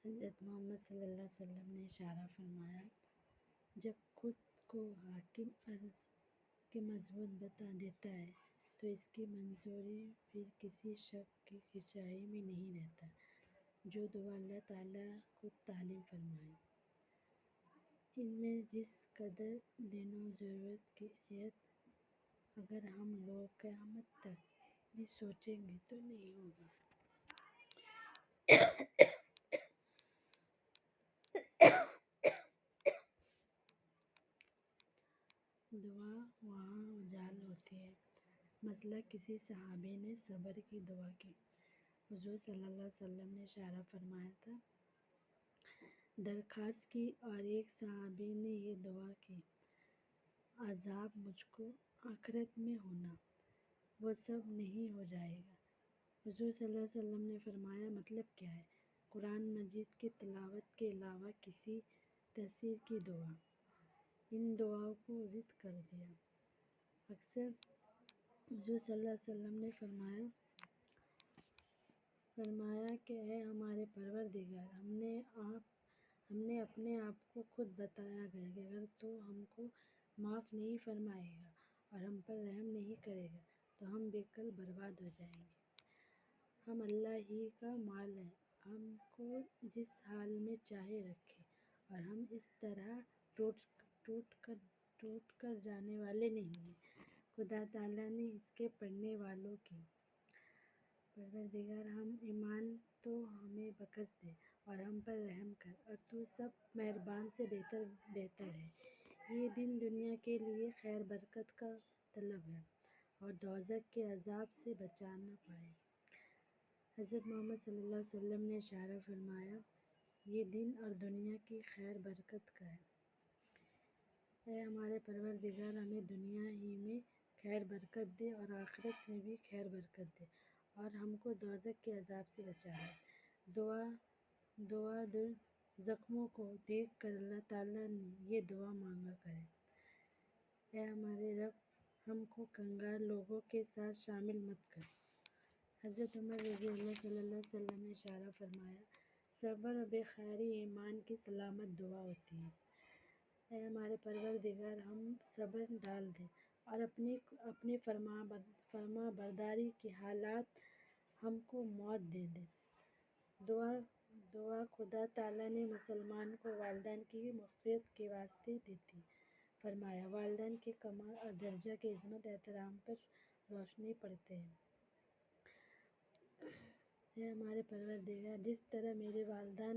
حضرت محمد صلی اللہ علیہ وسلم نے اشارہ فرمایا، جب خود کو حاکم عرض کے مضمون بتا دیتا ہے تو اس کی منظوری پھر کسی شک کی کھچائی میں نہیں رہتا۔ جو دعا اللہ تعالیٰ خود تعلیم فرمائے، ان میں جس قدر دین و ضرورت کی ایت اگر ہم لوگ قیامت تک بھی سوچیں گے تو نہیں ہوگا۔ دعا وہاں اجال ہوتی ہے۔ مثلا کسی صحابی نے صبر کی دعا کی، حضور صلی اللہ علیہ وسلم نے اشارہ فرمایا تھا، درخواست کی، اور ایک صحابی نے یہ دعا کی، عذاب مجھ کو آخرت میں ہونا، وہ سب نہیں ہو جائے گا۔ حضور صلی اللہ علیہ وسلم نے فرمایا، مطلب کیا ہے؟ قرآن مجید کی تلاوت کے علاوہ کسی تاثیر کی دعا، ان دعاؤں کو رد کر دیا۔ اکثر حضور صلی اللہ علیہ وسلم نے فرمایا کہ اے ہمارے پروردگار، ہم نے اپنے آپ کو خود بتایا ہے کہ اگر تو ہم کو معاف نہیں فرمائے گا اور ہم پر رحم نہیں کرے گا تو ہم بالکل برباد ہو جائیں گے۔ ہم اللہ ہی کا مال ہیں، ہم کو جس حال میں چاہے رکھے، اور ہم اس طرح ٹوٹ کر جانے والے نہیں ہیں۔ خدا تعالیٰ نے اس کے پڑھنے والوں کی پروردگار، ہم ایمان تو ہمیں بخش دے اور ہم پر رحم کر، اور تو سب مہربان سے بہتر ہے۔ یہ دن دنیا کے لیے خیر برکت کا طلب ہے اور دوزخ کے عذاب سے بچانا پائے۔ حضرت محمد صلی اللہ علیہ وسلم نے اشارہ فرمایا، یہ دن اور دنیا کی خیر برکت کا ہے۔ اے ہمارے پروردگار، ہمیں دنیا ہی میں خیر برکت دے اور آخرت میں بھی خیر برکت دے، اور ہم کو دوزخ کے عذاب سے بچا لے۔ دعا در زخموں کو دیکھ کر اللہ تعالیٰ نے یہ دعا مانگا کرے، اے ہمارے رب، ہم کو کنگال لوگوں کے ساتھ شامل مت کر۔ حضرت عمر رضی اللہ صلی اللہ علیہ وسلم نے اشارہ فرمایا، صبر و بخاری ایمان کی سلامت دعا ہوتی ہے۔ اے ہمارے پروردگار، ہم صبر ڈال دے اور اپنے فرما برداری کی حالات ہم کو موت دے دے۔ دعا خدا تعالیٰ نے مسلمان کو والدین کی مغفرت کے واسطے دیتی فرمایا، والدین کے کمال اور درجہ کے عظمت احترام پر روشنی پڑتے ہیں۔ اے ہمارے پروردگار، جس طرح میرے والدین